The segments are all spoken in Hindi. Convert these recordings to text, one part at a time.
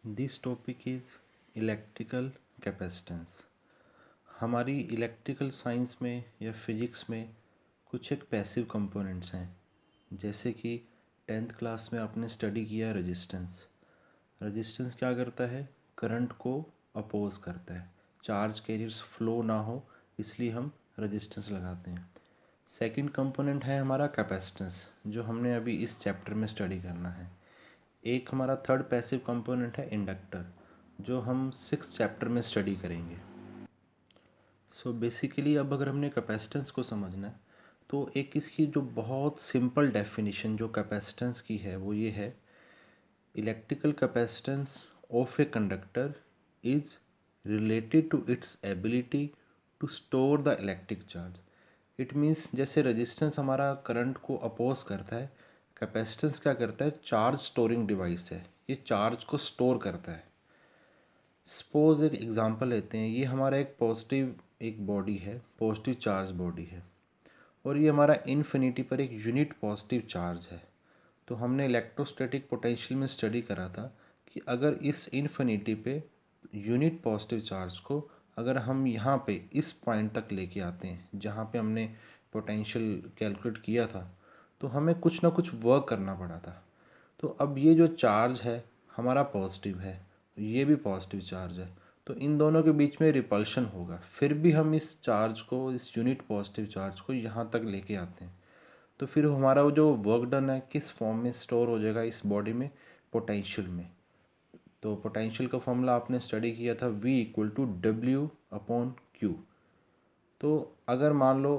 This topic is electrical capacitance. हमारी इलेक्ट्रिकल साइंस में या फिजिक्स में कुछ एक पैसिव कंपोनेंट्स हैं, जैसे कि 10th क्लास में आपने स्टडी किया रेजिस्टेंस। रेजिस्टेंस क्या करता है? करंट को अपोज करता है। चार्ज कैरियर्स फ्लो ना हो इसलिए हम रेजिस्टेंस लगाते हैं। सेकंड कंपोनेंट है हमारा कैपेसिटेंस, जो हमने अभी इस चैप्टर में स्टडी करना है। एक हमारा थर्ड पैसिव कंपोनेंट है इंडक्टर, जो हम 6th चैप्टर में स्टडी करेंगे। सो बेसिकली अब अगर हमने कैपेसिटेंस को समझना है तो एक इसकी जो बहुत सिंपल डेफिनेशन जो कैपेसिटेंस की है वो ये है, electrical capacitance of a conductor is related to its ability to store the electric charge. It means जैसे रेजिस्टेंस हमारा करंट को अपोज करता है, कैपेसिटेंस क्या करता है? चार्ज स्टोरिंग डिवाइस है, ये चार्ज को स्टोर करता है। सपोज एक एग्जांपल लेते हैं, ये हमारा एक पॉजिटिव एक बॉडी है, पॉजिटिव चार्ज बॉडी है, और ये हमारा इन्फिनिटी पर एक यूनिट पॉजिटिव चार्ज है। तो हमने इलेक्ट्रोस्टैटिक पोटेंशियल में स्टडी करा था कि अगर इस इन्फिनिटी पे यूनिट पॉजिटिव चार्ज को अगर हम यहाँ पे इस पॉइंट तक लेके आते हैं जहाँ पे हमने पोटेंशियल कैलकुलेट किया था, तो हमें कुछ ना कुछ वर्क करना पड़ा था। तो अब ये जो चार्ज है हमारा पॉजिटिव है, ये भी पॉजिटिव चार्ज है, तो इन दोनों के बीच में रिपल्शन होगा, फिर भी हम इस चार्ज को, इस यूनिट पॉजिटिव चार्ज को यहाँ तक लेके आते हैं। तो फिर हमारा वो जो वर्क डन है किस फॉर्म में स्टोर हो जाएगा इस बॉडी में? पोटेंशियल में। तो पोटेंशियल का फॉर्मूला आपने स्टडी किया था, V = W/Q। तो अगर मान लो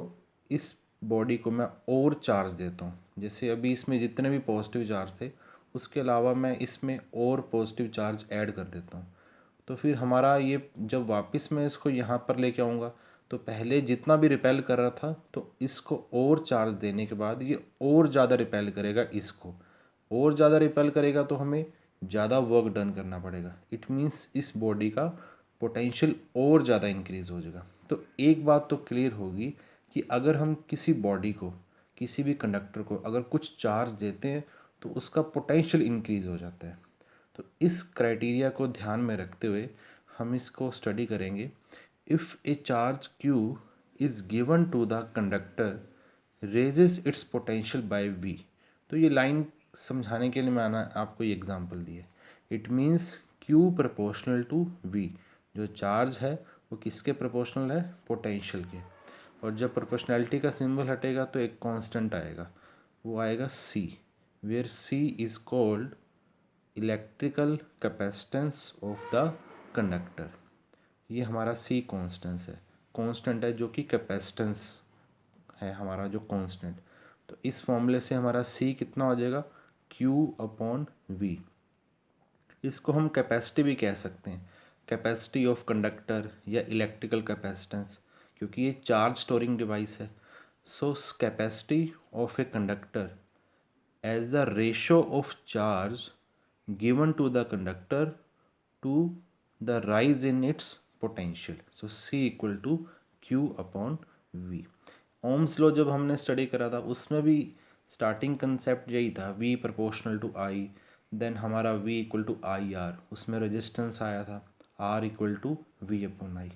इस बॉडी को मैं और चार्ज देता हूँ, जैसे अभी इसमें जितने भी पॉजिटिव चार्ज थे उसके अलावा मैं इसमें और पॉजिटिव चार्ज ऐड कर देता हूँ, तो फिर हमारा ये जब वापस मैं इसको यहाँ पर लेके आऊँगा तो पहले जितना भी रिपेल कर रहा था तो इसको और चार्ज देने के बाद ये और ज़्यादा रिपेल करेगा, इसको और ज़्यादा रिपेल करेगा, तो हमें ज़्यादा वर्क डन करना पड़ेगा। इट मीन्स इस बॉडी का पोटेंशियल और ज़्यादा इंक्रीज़ हो जाएगा। तो एक बात तो क्लियर होगी कि अगर हम किसी बॉडी को, किसी भी कंडक्टर को अगर कुछ चार्ज देते हैं तो उसका पोटेंशियल इंक्रीज़ हो जाता है। तो इस क्राइटेरिया को ध्यान में रखते हुए हम इसको स्टडी करेंगे। If a charge Q is given to the conductor raises its potential by V। तो ये लाइन समझाने के लिए मैंने आपको ये एग्जांपल दी है। It means Q proportional to V। जो चार्ज है वो किसके प्रोपोर्शनल है? पोटेंशियल के। और जब प्रोपोर्शनैलिटी का सिंबल हटेगा तो एक कांस्टेंट आएगा, वो आएगा C, where C is called electrical capacitance of the conductor. ये हमारा C कांस्टेंट है जो कि कैपेसिटेंस है हमारा जो कांस्टेंट। तो इस फॉर्मूले से हमारा C कितना हो जाएगा? Q/V। इसको हम कैपेसिटी भी कह सकते हैं, कैपेसिटी ऑफ कंडक्टर या इलेक्ट्रिकल कैपेसिटेंस, क्योंकि ये चार्ज स्टोरिंग डिवाइस है। So capacity of a conductor as the ratio of charge given to the conductor to the rise in its potential. So C = Q/V। Ohm's law जब हमने स्टडी करा था उसमें भी स्टार्टिंग कंसेप्ट यही था, V proportional to I, then हमारा V = IR, उसमें रेजिस्टेंस आया था R = V/I।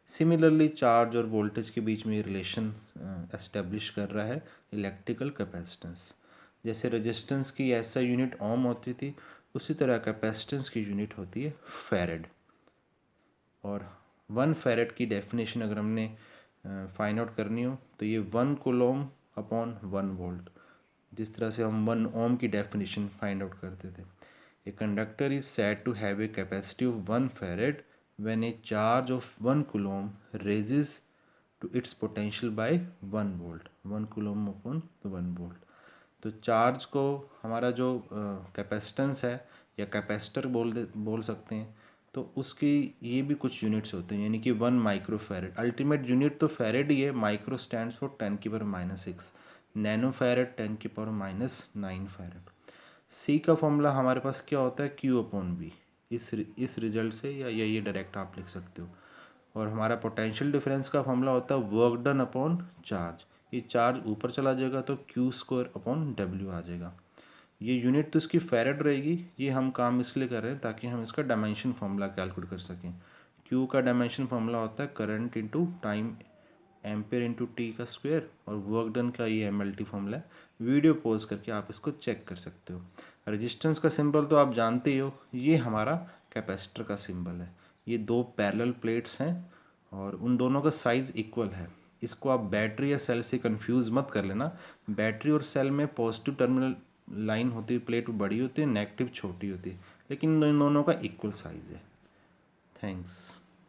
सिमिलरली चार्ज और वोल्टेज के बीच में रिलेशन एस्टेब्लिश कर रहा है इलेक्ट्रिकल कैपेसिटेंस। जैसे रेजिस्टेंस की ऐसा यूनिट ओम होती थी, उसी तरह कैपेसिटेंस की यूनिट होती है फैरेड। और 1 फैरेड की डेफिनेशन अगर हमने फाइंड आउट करनी हो तो ये 1 कूलम/1 वोल्ट, जिस तरह से हम 1 ओम की डेफिनेशन फाइंड आउट करते थे। A conductor is said to have a capacity of 1 farad when a charge of 1 coulomb raises to its potential by 1 volt. 1 कूलम/1 वोल्ट। तो चार्ज को हमारा जो कैपेसिटेंस है या कैपेसिटर बोल सकते हैं, तो उसकी ये भी कुछ यूनिट्स होते हैं, यानी कि 1 माइक्रो फैरेड। अल्टीमेट यूनिट तो फैरेड ही है, micro stands for 10⁻⁻⁶, nano farad 10⁻⁹ farad. C का फॉर्मूला हमारे पास क्या होता है? Q/V। इस रिजल्ट से या ये डायरेक्ट आप लिख सकते हो। और हमारा पोटेंशियल डिफरेंस का फॉर्मूला होता है वर्क डन अपॉन चार्ज। ये चार्ज ऊपर चला जाएगा तो Q² अपॉन W आ जाएगा। ये यूनिट तो इसकी फैरेड रहेगी। ये हम काम इसलिए कर रहे हैं ताकि हम इसका डायमेंशन फार्मूला कैलकुलेट कर सकें। क्यू का डायमेंशन फार्मूला होता है current into time, ampere into T का स्क्वायर, और वर्क डन का ये MLT फॉर्मूला है। वीडियो पॉज करके आप इसको चेक कर सकते हो। रेजिस्टेंस का सिंबल तो आप जानते ही हो, ये हमारा कैपेसिटर का सिंबल है। ये दो पैरेलल प्लेट्स हैं और उन दोनों का साइज़ इक्वल है। इसको आप बैटरी या सेल से कंफ्यूज मत कर लेना। बैटरी और सेल में पॉजिटिव टर्मिनल लाइन होती है, प्लेट बड़ी होती है, नेगेटिव छोटी होती है, लेकिन इन दोनों का इक्वल साइज़ है। थैंक्स।